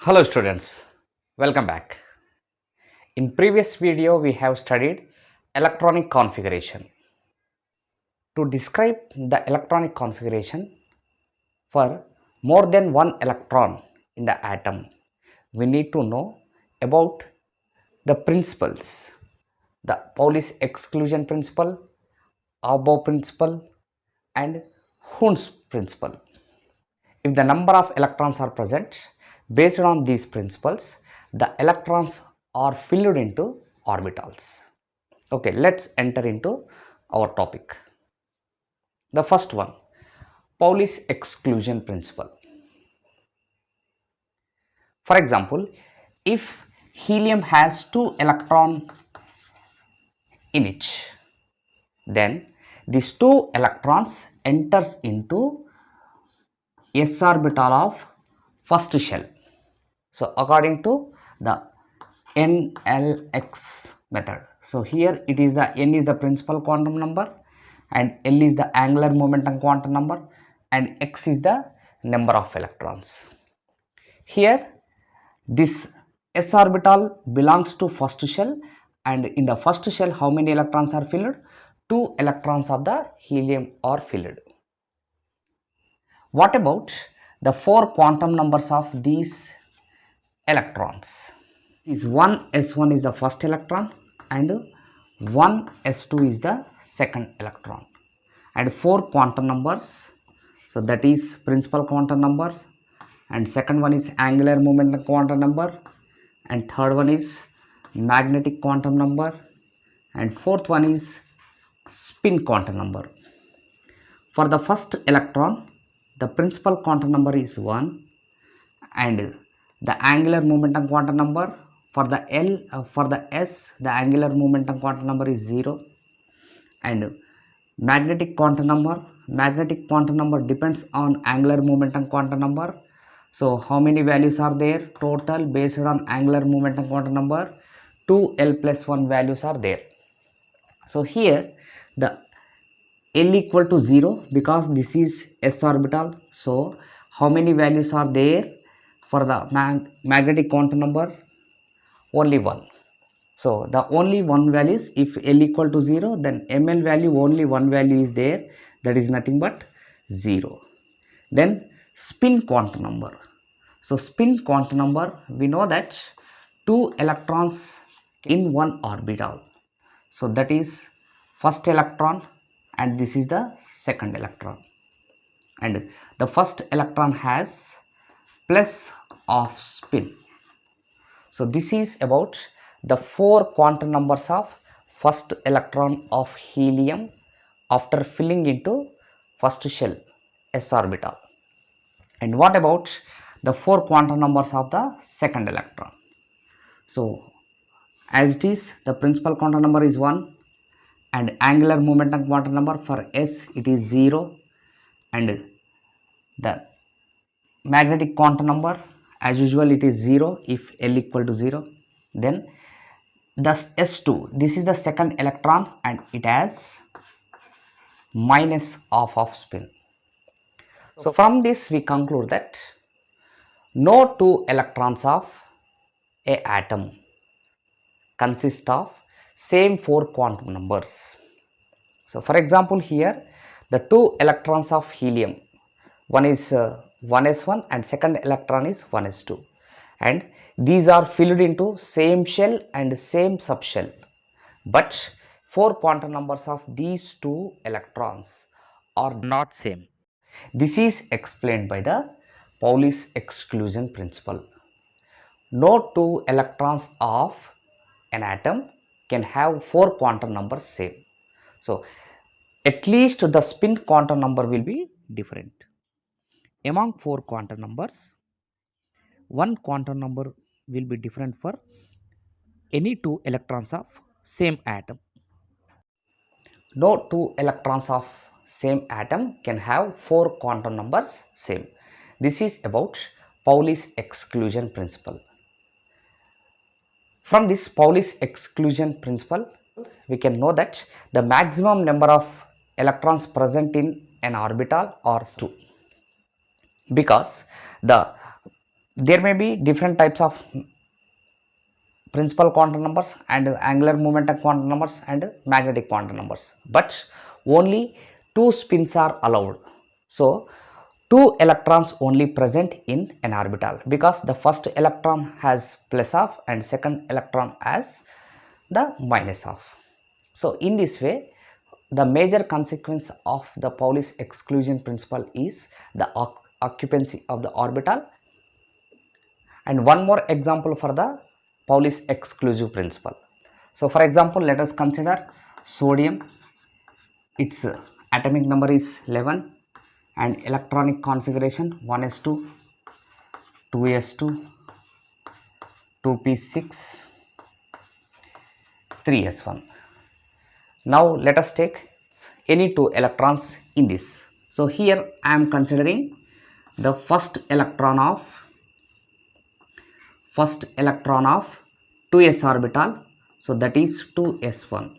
Hello students, welcome back. In previous video we have studied electronic configuration. To describe the electronic configuration for more than one electron in the atom, we need to know about the principles, the Pauli's exclusion principle, Above principle and Hund's principle. If the number of electrons are present, based on these principles, the electrons are filled into orbitals. Okay, let's enter into our topic. The first one, Pauli's exclusion principle. For example, if helium has 2 electrons in it, then these 2 electrons enters into s orbital of first shell. So according to the NLX method. So here it is the n is the principal quantum number and L is the angular momentum quantum number and x is the number of electrons. Here this s orbital belongs to first shell, and in the first shell how many electrons are filled? 2 electrons of the helium are filled. What about the 4 quantum numbers of these electrons? Is 1 s1 is the first electron and 1 s2 is the second electron, and 4 quantum numbers, so that is principal quantum number, and second one is angular momentum quantum number, and third one is magnetic quantum number, and fourth one is spin quantum number. For the first electron, the principal quantum number is 1 and the angular momentum quantum number for the for the s, the angular momentum quantum number is 0, and magnetic quantum number depends on angular momentum quantum number. So how many values are there total based on angular momentum quantum number? 2l plus 1 values are there. So here the L equal to 0 because this is s orbital. So how many values are there for the magnetic quantum number? Only 1. So the only one value is, if L equal to 0, then ml value only one value is there, that is nothing but 0. Then spin quantum number. So spin quantum number, we know that 2 electrons in one orbital. So that is first electron and this is the second electron, and the first electron has plus of spin. So this is about the 4 quantum numbers of first electron of helium after filling into first shell s orbital. And what about the 4 quantum numbers of the second electron? So as it is, the principal quantum number is 1 and angular momentum quantum number for s it is 0, and the magnetic quantum number as usual it is 0 if L equal to 0. Then the s2, this is the second electron and it has minus half of spin. So from this we conclude that no 2 electrons of a atom consist of same 4 quantum numbers. So for example, here the 2 electrons of helium, one is 1s1 and second electron is 1s2, and these are filled into same shell and same subshell, but 4 quantum numbers of these 2 electrons are not same. This is explained by the Pauli's exclusion principle. No 2 electrons of an atom can have 4 quantum numbers same. So at least the spin quantum number will be different. Among 4 quantum numbers, one quantum number will be different for any 2 electrons of same atom. No 2 electrons of same atom can have 4 quantum numbers same. This is about Pauli's exclusion principle. From this Pauli's exclusion principle, we can know that the maximum number of electrons present in an orbital are 2, because the there may be different types of principal quantum numbers and angular momentum quantum numbers and magnetic quantum numbers, but only two spins are allowed. So two electrons only present in an orbital, because the first electron has plus of and second electron has the minus of. So in this way, the major consequence of the Pauli's exclusion principle is the occupancy of the orbital. And one more example for the Pauli's exclusive principle. So for example, let us consider sodium. Its atomic number is 11 and electronic configuration 1s2, 2s2, 2p6, 3s1. Now let us take any two electrons in this. So here I am considering the first electron of 2s orbital, so that is 2s1.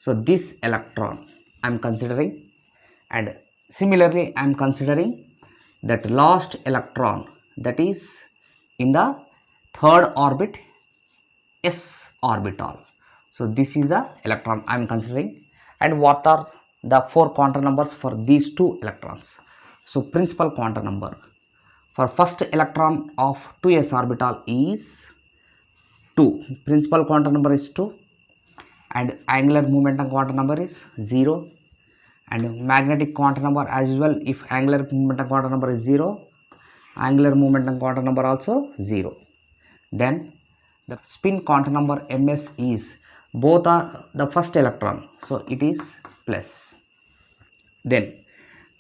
so this electron I am considering, and similarly I am considering that last electron, that is in the third orbit, s orbital. So this is the electron I am considering. And what are the four quantum numbers for these two electrons? So principal quantum number for first electron of 2s orbital is 2. Principal quantum number is 2, and angular momentum quantum number is 0, and magnetic quantum number as well. If angular momentum quantum number is 0, angular momentum quantum number also 0. Then the spin quantum number ms is, both are the first electron, so it is plus. Then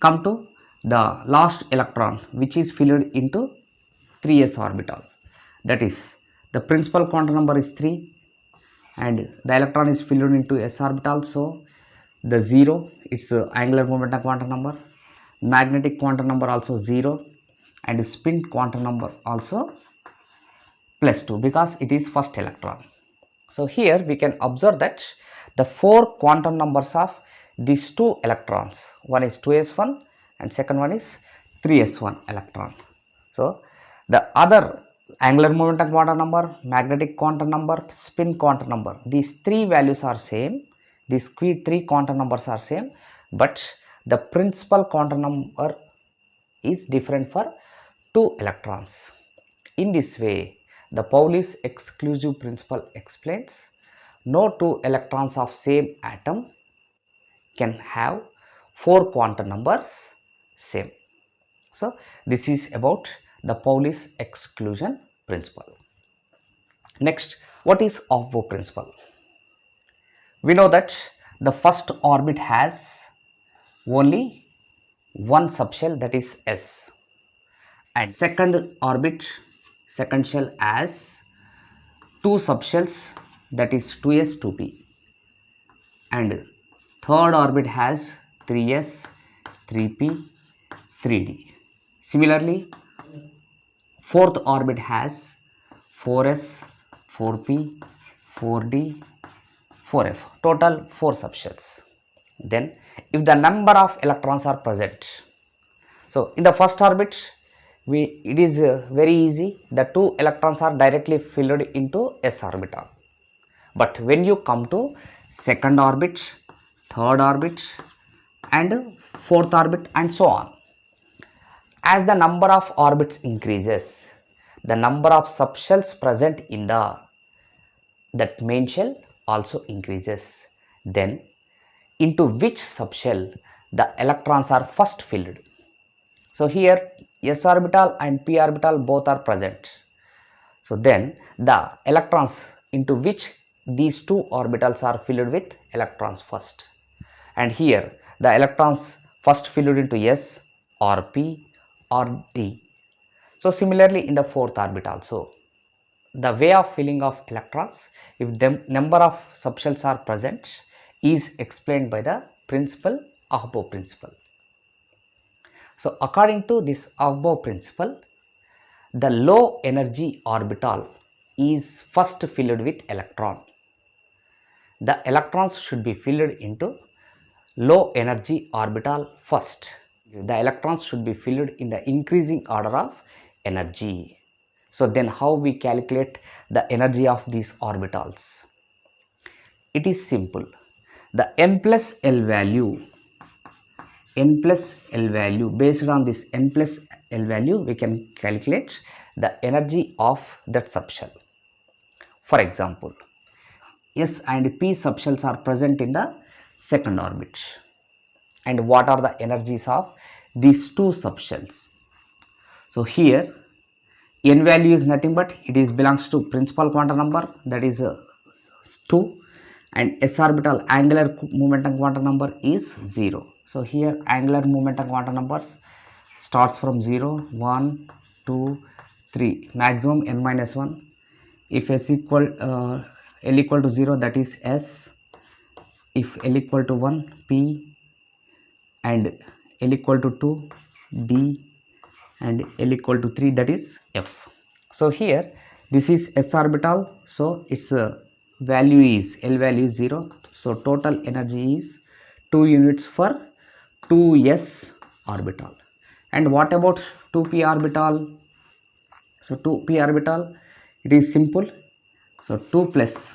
come to the last electron, which is filled into 3s orbital, that is the principal quantum number is 3 and the electron is filled into s orbital, so the 0, its angular momentum quantum number, magnetic quantum number also 0, and spin quantum number also plus 2, because it is first electron. So here we can observe that the four quantum numbers of these two electrons, one is 2s1 and second one is 3s1 electron. So the other angular momentum quantum number, magnetic quantum number, spin quantum number, these three values are same, these three quantum numbers are same, but the principal quantum number is different for two electrons. In this way, the Pauli's exclusive principle explains no two electrons of same atom can have four quantum numbers same. So this is about the Pauli's exclusion principle. Next, what is Aufbau principle? We know that the first orbit has only one subshell, that is S, and second orbit, second shell has two subshells, that is 2s, 2p, and third orbit has 3s, 3p, 3d. Similarly, fourth orbit has 4s, 4p, 4d, 4f, total 4 subshells. Then if the number of electrons are present, so in the first orbit it is very easy, the two electrons are directly filled into s orbital. But when you come to second orbit, third orbit and fourth orbit and so on, as the number of orbits increases, the number of subshells present in that main shell also increases. Then into which subshell the electrons are first filled. So here s orbital and p orbital both are present. So then the electrons into which these two orbitals are filled with electrons first, and here the electrons first filled into s or p or d. So similarly in the fourth orbit also, the way of filling of electrons, if the number of subshells are present, is explained by the principle Aufbau principle. So according to this Aufbau principle, the low energy orbital is first filled with electron. The electrons should be filled into low energy orbital first. The electrons should be filled in the increasing order of energy. So then how we calculate the energy of these orbitals? It is simple. The n plus L value, based on this n plus L value, we can calculate the energy of that subshell. For example, S and P subshells are present in the second orbit. And what are the energies of these two subshells? So here n value is nothing but it is belongs to principal quantum number, that is 2, and s orbital angular momentum quantum number is 0. So here angular momentum quantum numbers starts from 0, 1, 2, 3, maximum n minus 1. If L equal to 0, that is S. If L equal to 1, P, and L equal to 2, D, and L equal to 3, that is F. So here this is s orbital, so its value is L value is 0. So total energy is 2 units for 2s orbital. And what about 2p orbital? So 2p orbital, it is simple. So 2 plus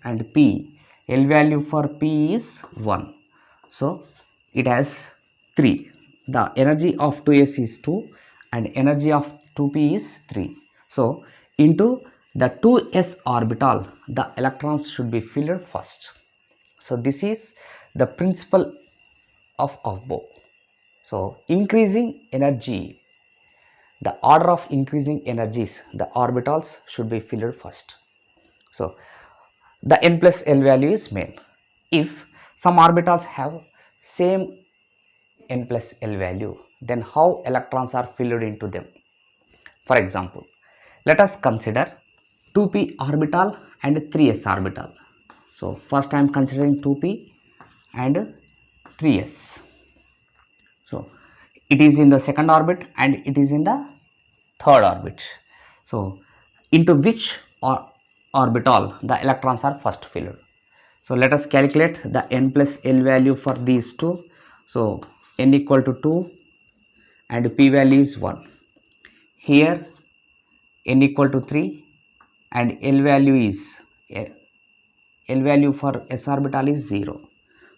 and p, L value for p is 1. So it has 3. The energy of 2s is 2 and energy of 2p is 3. So into the 2s orbital, the electrons should be filled first. So this is the principle of Aufbau. So increasing energy, the order of increasing energies, the orbitals should be filled first. So the n plus L value is main. If some orbitals have same n plus L value, then how electrons are filled into them? For example, let us consider 2p orbital and 3s orbital. So first I am considering 2p and 3s. So it is in the second orbit and it is in the third orbit. So into which orbital the electrons are first filled? So let us calculate the n plus L value for these two. So n equal to 2 and p value is 1. Here n equal to 3 and L value for s orbital is 0.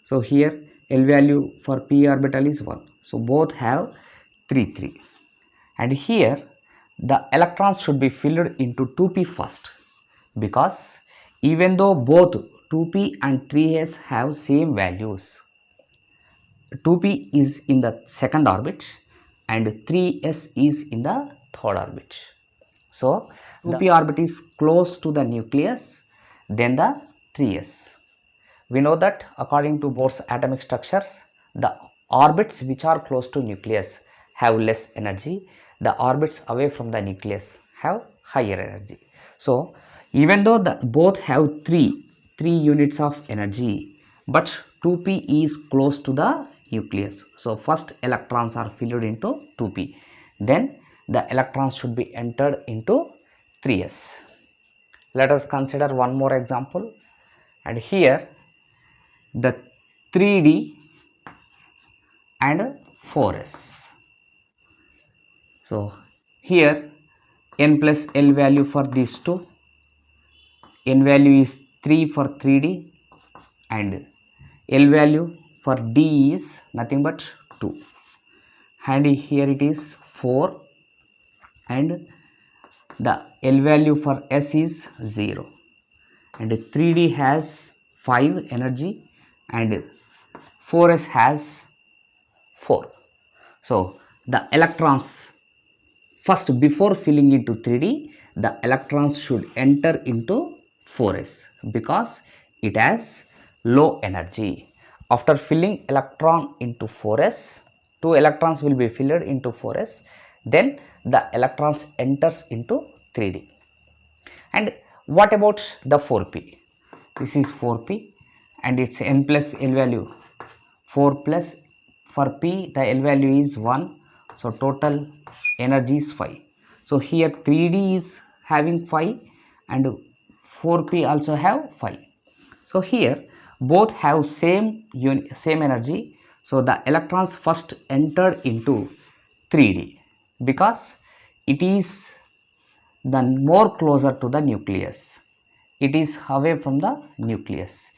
So here L value for p orbital is 1. So both have 3, 3. And here the electrons should be filled into 2p first, because even though both 2p and 3s have same values, 2p is in the second orbit and 3s is in the third orbit. So 2p orbit is close to the nucleus than the 3s. We know that according to Bohr's atomic structures, the orbits which are close to nucleus have less energy. The orbits away from the nucleus have higher energy. So even though both have 3 units of energy, but 2p is close to the nucleus. So first electrons are filled into 2p. Then the electrons should be entered into 3s. Let us consider one more example. And here the 3d and 4s. So here n plus L value for these two, n value is 3 for 3d and L value for d is nothing but 2, and here it is 4 and the L value for s is 0, and 3d has 5 energy and 4s has 4. So the electrons first, before filling into 3d, the electrons should enter into 4s because it has low energy. After filling electron into 4s, 2 electrons will be filled into 4s, then the electrons enters into 3d. And what about the 4p? This is 4p and its n plus L value 4 plus, for p the L value is 1. So total energy is 5. So here 3d is having 5 and 4p also have 5. So here both have same energy. So the electrons first entered into 3d because it is then more closer to the nucleus. It is away from the nucleus.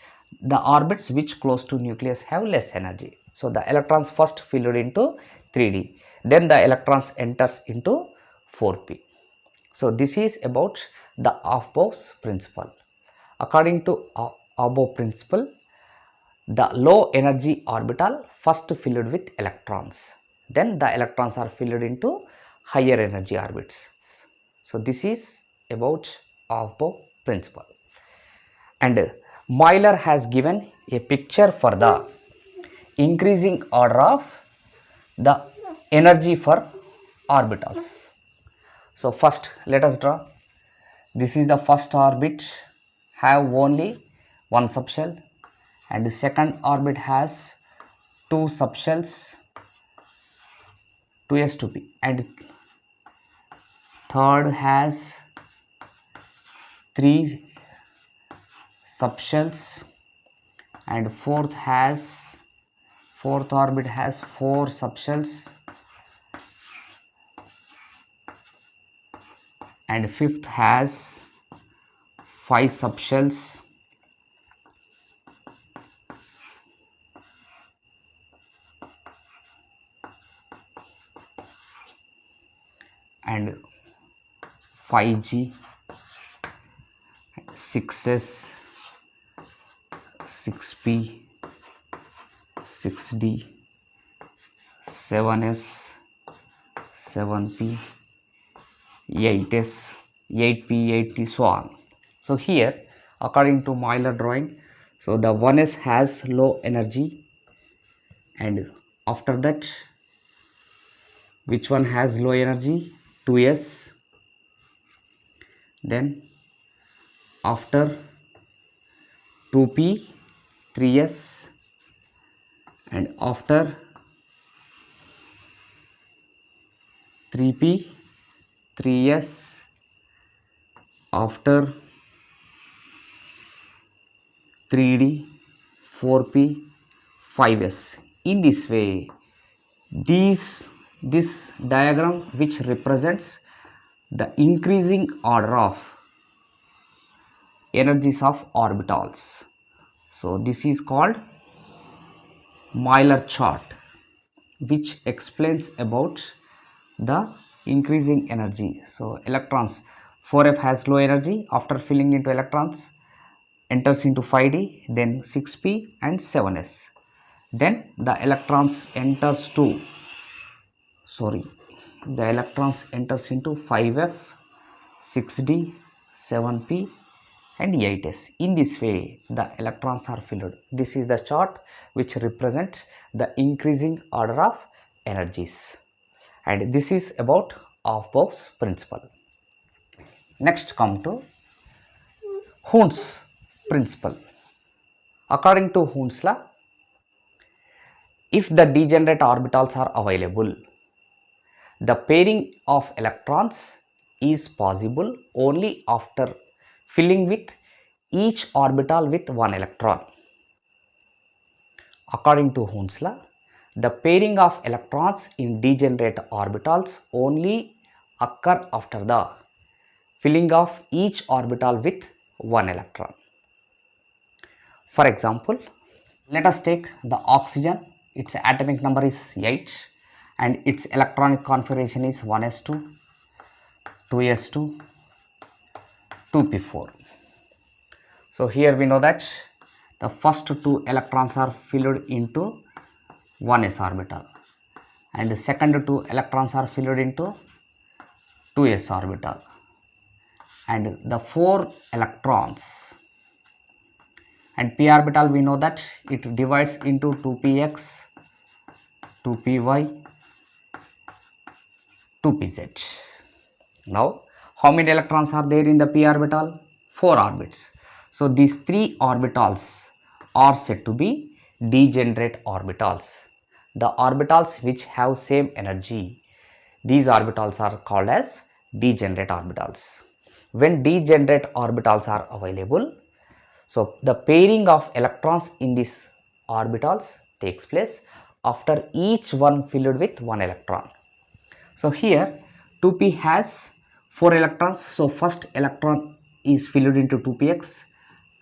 The orbits which close to nucleus have less energy. So the electrons first filled into 3D, then the electrons enters into 4p. So this is about the Aufbau's principle. According to Aufbau principle, the low energy orbital first filled with electrons, then the electrons are filled into higher energy orbits. So this is about Aufbau principle. And Euler has given a picture for the increasing order of the energy for orbitals. So first let us draw. This is the first orbit, have only one subshell, and the second orbit has two subshells, 2s 2p, and third has three subshells, and fourth orbit has four subshells, and fifth has five subshells, and 5G, 6S, 6P, 6D, 7S, 7P, 8S, 8P, 8T, so on. So here, according to Euler drawing, so the 1S has low energy, and after that, which one has low energy? 2S. Then after 2p, 3s, and after 3p, 3s, after 3d, 4p, 5s. In this way, this diagram which represents the increasing order of energies of orbitals. So this is called Euler chart, which explains about the increasing energy. So electrons, 4f has low energy, after filling into electrons enters into 5d, then 6p and 7s. Then the electrons enters into 5f, 6d, 7p and 8s. In this way, the electrons are filled. This is the chart which represents the increasing order of energies, and this is about Aufbau's principle. Next come to Hund's principle. According to Hund's law, if the degenerate orbitals are available, the pairing of electrons is possible only after filling with each orbital with one electron. According to Hund's law, the pairing of electrons in degenerate orbitals only occur after the filling of each orbital with one electron. For example, let us take the oxygen. Its atomic number is 8 and its electronic configuration is 1s2, 2s2, 2p4. So here we know that the first two electrons are filled into 1s orbital and the second two electrons are filled into 2s orbital, and the four electrons and p orbital, we know that it divides into 2px, 2py, 2pz. Now how many electrons are there in the p orbital? 4 orbits. So these 3 orbitals are said to be degenerate orbitals. The orbitals which have same energy, these orbitals are called as degenerate orbitals. When degenerate orbitals are available, so the pairing of electrons in these orbitals takes place after each one filled with one electron. So here 2p has 4 electrons. So first electron is filled into 2px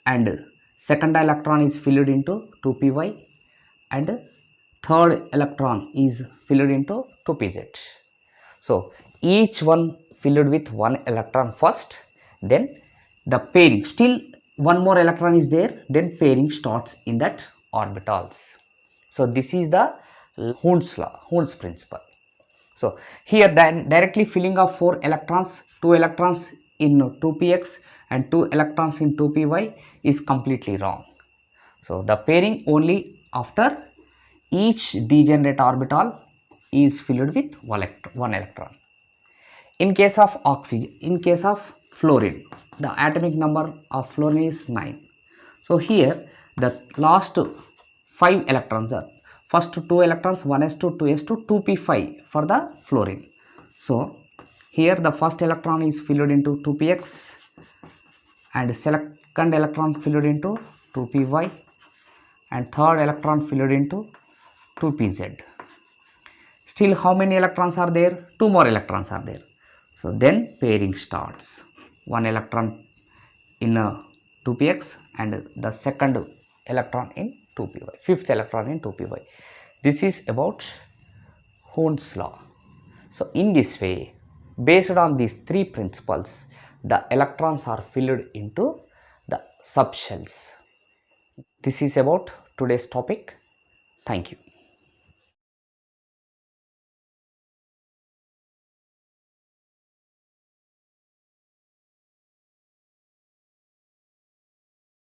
and second electron is filled into 2py and third electron is filled into 2pz. So each one filled with one electron first, then the pairing, still one more electron is there, then pairing starts in that orbitals. So this is the Hund's law, Hund's principle. So here directly filling of 4 electrons, 2 electrons in 2px and 2 electrons in 2py is completely wrong. So the pairing only after each degenerate orbital is filled with one electron. In case of oxygen, in case of fluorine, the atomic number of fluorine is 9. So here the last 5 electrons are first 2 electrons 1s2 2s2 2p5 for the fluorine. So here the first electron is filled into 2px and second electron filled into 2py and third electron filled into 2pz. Still how many electrons are there? 2 more electrons are there. So then pairing starts. One electron in 2px and the second electron in 2py, fifth electron in 2py. This is about Hund's law. So in this way, based on these three principles, the electrons are filled into the subshells. This is about today's topic. Thank you.